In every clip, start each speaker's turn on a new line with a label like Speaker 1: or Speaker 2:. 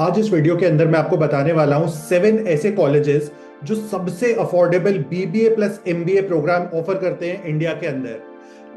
Speaker 1: आज इस वीडियो के अंदर मैं आपको बताने वाला हूं 7 ऐसे कॉलेजेस जो सबसे affordable BBA plus MBA program offer करते हैं इंडिया के अंदर।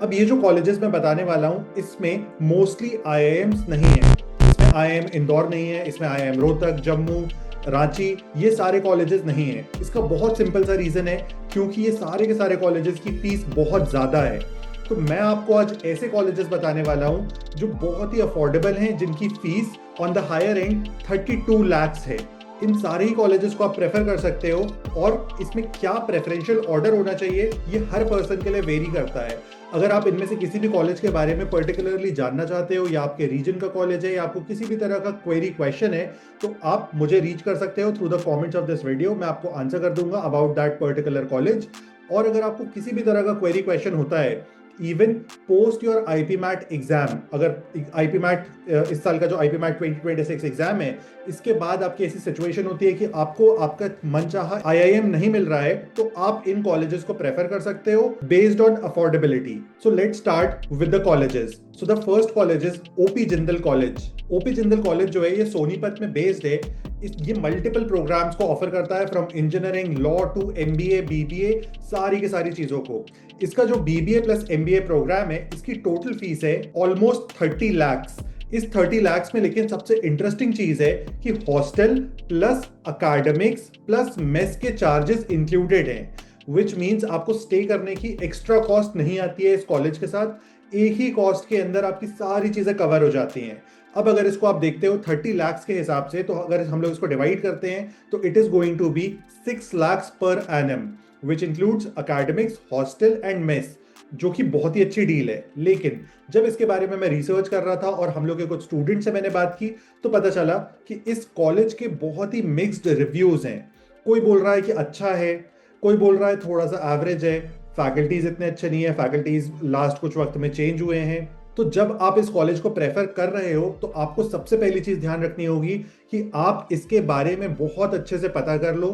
Speaker 1: अब ये जो कॉलेजेस मैं बताने वाला हूं इसमें मोस्टली आईआईएम्स नहीं है। इसमें आईआईएम इंदौर नहीं है, इसमें आईआईएम रोहतक, जम्मू, रांची, ये सारे कॉलेजेस नहीं है। इसका बहुत सिंपल सा रीजन है, क्योंकि ये सारे के सारे कॉलेजेस की फीस बहुत ज्यादा है। तो मैं आपको आज ऐसे कॉलेजेस बताने वाला हूं जो बहुत ही अफोर्डेबल हैं, जिनकी fees on the higher end 32 lakhs है। इन सारे ही कॉलेजेस को आप प्रेफर कर सकते हो, और इसमें क्या प्रेफरेंशियल ऑर्डर होना चाहिए ये हर पर्सन के लिए वेरी करता है। अगर आप इनमें से किसी भी कॉलेज के बारे में पर्टिकुलरली जानना चाहते हो, या आपके रीजन का कॉलेज है, या आपको किसी भी तरह का क्वेरी क्वेश्चन है, तो आप मुझे रीच कर सकते हो through the comments of this video. मैं आपको आंसर कर दूंगा अबाउट दैट पर्टिकुलर कॉलेज। और अगर आपको किसी भी तरह का क्वेरी क्वेश्चन होता है, even post your IPMAT exam, अगर आईपी मैट इस साल का जो आईपी मैट 2026 एग्जाम है, इसके बाद आपकी ऐसी सिचुएशन होती है कि आपको आपका मनचाहा आईआईएम नहीं मिल रहा है, तो आप इन कॉलेजेस को प्रेफर कर सकते हो based on affordability. So let's start with the colleges. So the first college is OP Jindal college. OP Jindal college जो है ये सोनीपत में बेस्ड है। ये मल्टीपल प्रोग्राम्स को ऑफर करता है, from engineering, law to MBA, BBA, सारी की सारी चीजों को। इसका जो बीबीए प्लस एमबीए प्रोग्राम है, इसकी टोटल फीस है ऑलमोस्ट 30 लैक्स। इस 30 लैक्स में लेकिन सबसे इंटरेस्टिंग चीज है कि हॉस्टल प्लस अकाडेमिक्स प्लस मेस के चार्जेस इंक्लूडेड हैं, विच मीन्स आपको स्टे करने की एक्स्ट्रा कॉस्ट नहीं आती है। इस कॉलेज के साथ एक ही कॉस्ट के अंदर आपकी सारी चीजें कवर हो जाती हैं। अब अगर इसको आप देखते हो 30 लैक्स के हिसाब से, तो अगर हम लोग इसको डिवाइड करते हैं तो it is going to be 6 lakhs per annum, which includes academics, hostel and mess, जो कि बहुत ही अच्छी डील है। लेकिन जब इसके बारे में मैं रिसर्च कर रहा था और हम लोग के कुछ स्टूडेंट से मैंने बात की, तो पता चला कि इस कॉलेज के बहुत ही मिक्स्ड रिव्यूज हैं। कोई बोल रहा है कि अच्छा है, कोई बोल रहा है थोड़ा सा एवरेज है, फैकल्टीज इतने अच्छे नहीं है, फैकल्टीज लास्ट कुछ वक्त में चेंज हुए हैं। तो जब आप इस कॉलेज को प्रेफर कर रहे हो, तो आपको सबसे पहली चीज ध्यान रखनी होगी कि आप इसके बारे में बहुत अच्छे से पता कर लो।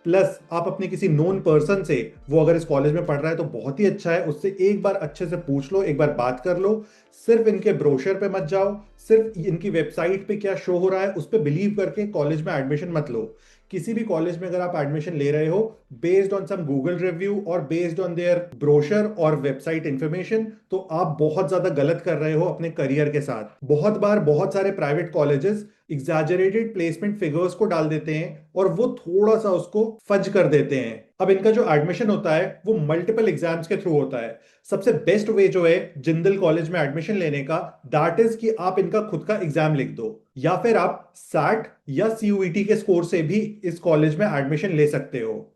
Speaker 1: प्लस आप अपने किसी नोन पर्सन से, वो अगर इस कॉलेज में पढ़ रहा है तो बहुत ही अच्छा है, उससे एक बार अच्छे से पूछ लो, एक बार बात कर लो। सिर्फ इनके ब्रोशर पे मत जाओ, सिर्फ इनकी वेबसाइट पे क्या शो हो रहा है उस पर बिलीव करके कॉलेज में एडमिशन मत लो। किसी भी कॉलेज में अगर आप एडमिशन ले रहे हो based on some Google review और बेस्ड ऑन देयर ब्रोशर और वेबसाइट इंफॉर्मेशन, तो आप बहुत ज्यादा गलत कर रहे हो अपने करियर के साथ। बहुत बार बहुत सारे private colleges exaggerated placement figures को डाल देते हैं और वो थोड़ा सा उसको फज कर देते हैं। अब इनका जो एडमिशन होता है वो मल्टीपल एग्जाम्स के थ्रू होता है। सबसे बेस्ट वे जो है जिंदल कॉलेज में एडमिशन लेने का, दैट इज कि आप इनका खुद का एग्जाम लिख दो, या फिर आप सैट या सीयूईटी के स्कोर से भी इस कॉलेज में एडमिशन ले सकते हो।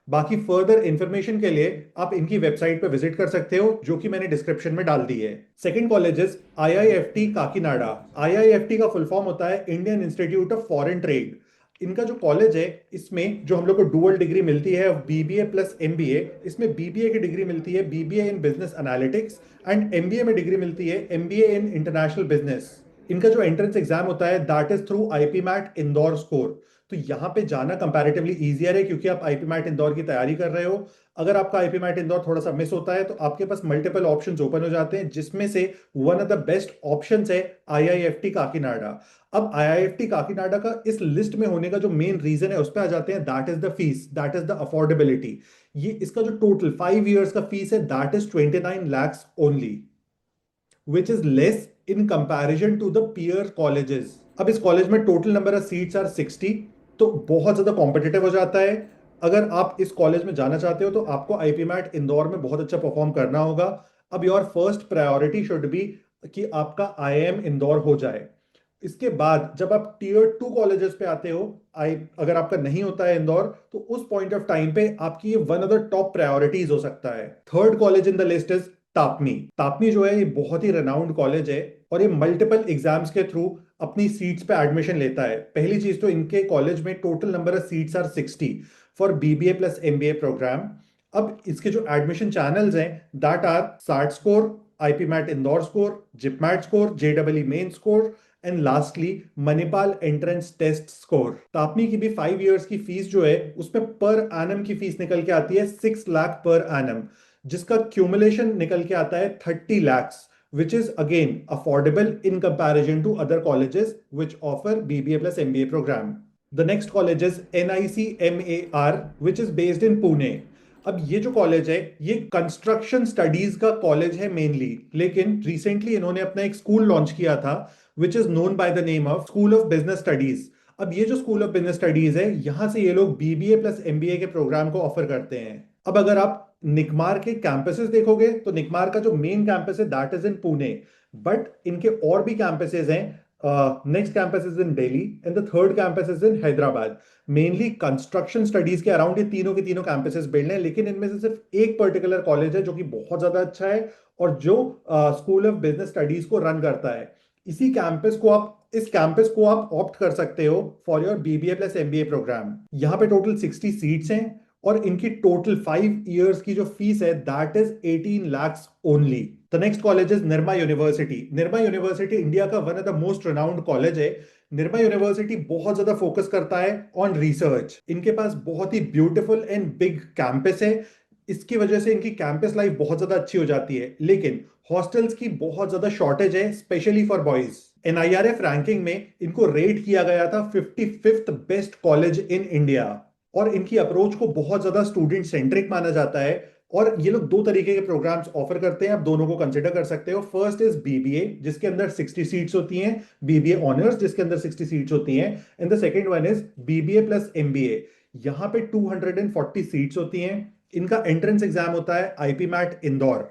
Speaker 1: बाकी फर्दर इंफॉर्मेशन के लिए आप इनकी वेबसाइट पर विजिट कर सकते हो, जो कि मैंने डिस्क्रिप्शन में डाल दी है। Second college is IIFT Kakinada. IIFT का फुल फॉर्म होता है Indian institute of foreign trade. इनका जो कॉलेज है, इसमें जो हम लोग को डुअल डिग्री मिलती है बीबीए प्लस एमबीए, इसमें बीबीए की डिग्री मिलती है BBA in business analytics, and MBA में डिग्री मिलती है एमबीए इन इंटरनेशनल बिजनेस। इनका जो एंट्रेंस एग्जाम होता है that is through IPMAT Indore score. तो यहाँ पे जाना कंपैरेटिवली इजियर है, क्योंकि आप आईपी मैट इंदौर की तैयारी कर रहे हो। अगर आपका आईपी मैट इंदौर थोड़ा सा मिस होता है, तो आपके पास मल्टीपल ऑप्शंस ओपन हो जाते हैं, जिसमें से one of the best options है आईआईएफटी काकीनाडा। अब आईआईएफटी काकीनाडा का इस लिस्ट में होने का जो मेन रीजन है उस पर आ जाते हैं, that is the fees, that is the affordability. ये इसका जो टोटल 5 इयर्स का फीस है that is 29 lakhs only, which is less in comparison to the peer colleges. अब इस कॉलेज में total number of seats are 60, तो बहुत ज्यादा कॉम्पिटिटिव हो जाता है। अगर आप इस कॉलेज में जाना चाहते हो तो आपको आईपी मैट इंदौर में बहुत अच्छा परफॉर्म करना होगा। अब your first priority should be कि आपका आईआईएम इंदौर हो जाए। इसके बाद जब आप टीयर 2 कॉलेजेस पे आते हो, आई अगर आपका नहीं होता है इंदौर, तो उस पॉइंट ऑफ टाइम पे आपकी ये one of the top priorities हो सकता है। Third college in the list is TAPMI. TAPMI जो है ये बहुत ही रेनाउंड कॉलेज है, और ये मल्टीपल एग्जाम्स के थ्रू अपनी सीट्स पे एडमिशन लेता है। पहली चीज तो इनके कॉलेज में total number of seats are 60 for BBA plus MBA program. अब इसके जो एडमिशन चैनल्स हैं that are SAT score, IPMAT Indore score, JIPMAT score, JW main score, and lastly Manipal entrance test score. TAPMI की भी 5 इयर्स की fees जो है उसमें पर एनम की फीस निकल के आती है 6 लाख पर एनम, जिसका क्यूमुलेशन निकल के आता है 30 lakhs, which is again affordable in comparison to other colleges which offer BBA plus MBA program. The next college is NICMAR, which is based in Pune. अब ये जो कॉलेज है ये कंस्ट्रक्शन स्टडीज का कॉलेज है मेनली, लेकिन रिसेंटली इन्होंने अपना एक स्कूल लॉन्च किया था which is known by the name of school of business studies. अब ये जो स्कूल ऑफ बिजनेस स्टडीज है यहां से ये लोग बीबीए प्लस एमबीए के प्रोग्राम को ऑफर करते हैं। अब अगर आप निकमार के कैंपसेस देखोगे तो निकमार का जो मेन कैंपस है that is in Pune, but इनके और भी कैंपसेस हैं। Next campus is in Delhi and the third campus is in Hyderabad. Mainly construction studies के अराउंड ये तीनों के तीनों कैंपसेस बिल्ड हैं, लेकिन इनमें से सिर्फ एक पर्टिकुलर कॉलेज है जो कि बहुत ज्यादा अच्छा है और जो स्कूल ऑफ बिजनेस स्टडीज को रन करता है। इस कैंपस को आप ऑप्ट कर सकते हो for your BBA plus MBA program. यहाँ पे टोटल 60 सीट्स हैं और इनकी टोटल 5 इयर्स की जो फीस है that is 18 lakhs only. The next college is Nirma university. Nirma university India का one of the most renowned college है। निर्मा यूनिवर्सिटी बहुत ज्यादा फोकस करता है ऑन रिसर्च। इनके पास बहुत ही ब्यूटीफुल एंड बिग कैंपस है, इसकी वजह से इनकी कैंपस लाइफ बहुत ज्यादा अच्छी हो जाती है, लेकिन हॉस्टल्स की बहुत ज्यादा शॉर्टेज है specially for boys. NIRF ranking में इनको रेट किया गया था 55th best college in India और इनकी अप्रोच को बहुत ज्यादा स्टूडेंट सेंट्रिक माना जाता है। और ये लोग दो तरीके के प्रोग्राम्स ऑफर करते हैं, आप दोनों को कंसिडर कर सकते हो। फर्स्ट इज बीबीए जिसके अंदर 60 सीट्स होती हैं, बीबीए ऑनर्स जिसके अंदर 60 सीट्स होती हैं, and the second one is BBA plus MBA. यहां पे 240 सीट्स होती हैं। इनका एंट्रेंस एग्जाम होता है IPMAT Indore.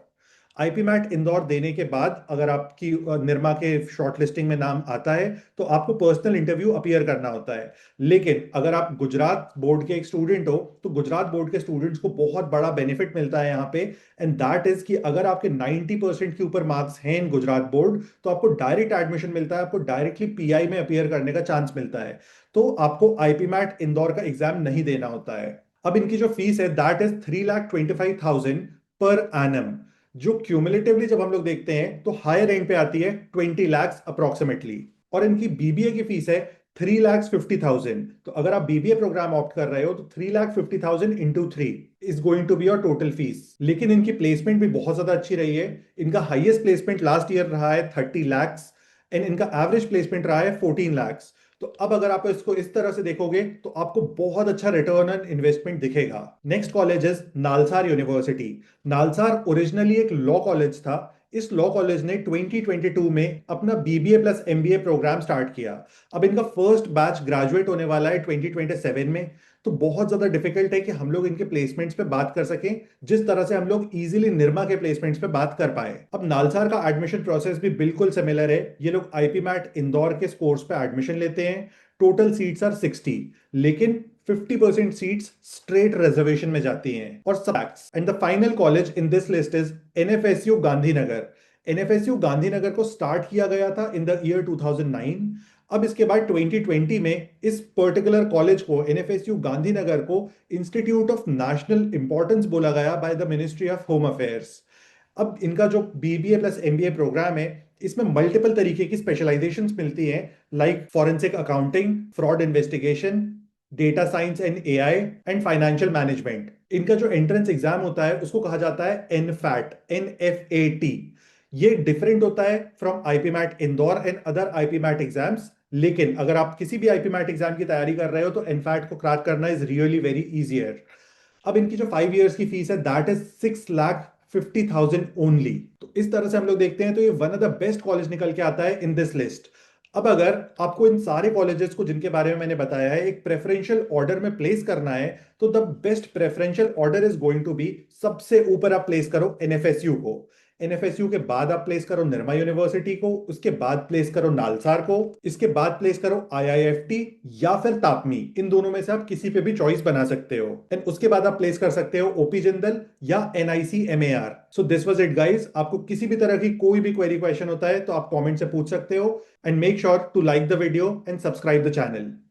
Speaker 1: IPMAT Indore देने के बाद अगर आपकी निर्मा के शॉर्टलिस्टिंग में नाम आता है तो आपको पर्सनल इंटरव्यू अपीयर करना होता है। लेकिन अगर आप गुजरात बोर्ड के एक स्टूडेंट हो तो गुजरात बोर्ड के स्टूडेंट्स को बहुत बड़ा बेनिफिट मिलता है यहाँ पे, एंड दैट इज कि अगर आपके 90% के ऊपर मार्क्स हैं इन गुजरात बोर्ड तो आपको डायरेक्ट एडमिशन मिलता है, आपको डायरेक्टली पीआई में अपीयर करने का चांस मिलता है। तो आपको आईपी मैट इंदौर का एग्जाम नहीं देना होता है। अब इनकी जो फीस है दैट इज 3,25,000 पर एनम, जो क्यूमुलेटिवली जब हम लोग देखते हैं तो हायर एंड पे आती है 20 lakhs अप्रोक्सीमेटली। और इनकी बीबीए की फीस है 3,50,000। तो अगर आप बीबीए प्रोग्राम ऑप्ट कर रहे हो तो 3,50,000 into 3 is going to be your total fees. लेकिन इनकी प्लेसमेंट भी बहुत ज्यादा अच्छी रही है। इनका हाईएस्ट प्लेसमेंट लास्ट ईयर रहा है 30 lakhs एंड इनका एवरेज प्लेसमेंट रहा है 14 lakhs। तो अब अगर आप इसको इस तरह से देखोगे तो आपको बहुत अच्छा रिटर्न ऑन इन्वेस्टमेंट दिखेगा। Next college is NALSAR university. NALSAR originally एक लॉ कॉलेज था। इस लॉ कॉलेज ने 2022 में अपना BBA plus MBA program start किया। अब इनका फर्स्ट बैच ग्रेजुएट होने वाला है 2027 में। तो बहुत ज्यादा डिफिकल्ट है कि हम लोग इनके प्लेसमेंट्स पे बात कर सकें जिस तरह से हम लोग इजीली निर्मा के प्लेसमेंट्स पे बात कर पाए। अब नालसार का एडमिशन प्रोसेस भी बिल्कुल सिमिलर है। ये लोग आईपी मैट इंदौर के स्कोर्स पे एडमिशन लेते हैं। टोटल सीट्स आर 60, लेकिन 50% सीट्स स्ट्रेट रिजर्वेशन में जाती हैं और सबैक्स। And the final college in this list is NFSU Gandhinagar. NFSU Gandhinagar को स्टार्ट किया गया था इन द ईयर 2009। अब इसके बाद 2020 में इस पर्टिकुलर कॉलेज को एनएफएसयू गांधीनगर को इंस्टीट्यूट ऑफ नेशनल इंपॉर्टेंस बोला गया by the ministry of home affairs. अब इनका जो बीबीए प्लस एमबीए प्रोग्राम है इसमें मल्टीपल तरीके की स्पेशलाइजेशंस मिलती हैं, like forensic accounting, fraud investigation, data science and AI and financial management. इनका जो एंट्रेंस एग्जाम होता है उसको कहा जाता है एनफैट, NFAT। ये डिफरेंट होता है from IPMAT Indore and other IPMAT exams. लेकिन अगर आप किसी भी आईपी मैट एग्जाम की तैयारी कर रहे हो तो एनफैट को क्रैक करना इज रियली वेरी इजियर। अब इनकी जो 5 इयर्स की फीस है दैट इज 6,50,000 ओनली। तो इस तरह से हम लोग देखते हैं तो ये one of the best college निकल के आता है इन दिस लिस्ट। अब अगर आपको इन सारे कॉलेजेस को जिनके बारे में मैंने बताया है एक प्रेफरेंशियल ऑर्डर में प्लेस करना है तो the best preferential order is going to be सबसे ऊपर आप प्लेस करो एनएफएसयू को। एनएफएसयू के बाद आप प्लेस करो निर्मा यूनिवर्सिटी को, उसके बाद प्लेस करो नालसार को, इसके बाद प्लेस करो आईआईएफटी या फिर तापमी। इन दोनों में से आप किसी पे भी चॉइस बना सकते हो। एंड उसके बाद आप प्लेस कर सकते हो ओपी जिंदल या NICMAR। So this was it guys. आपको किसी भी तरह की कोई भी क्वेरी क्वेश्चन होता है तो आप कमेंट से पूछ सकते हो। And make sure to like the video and subscribe the channel.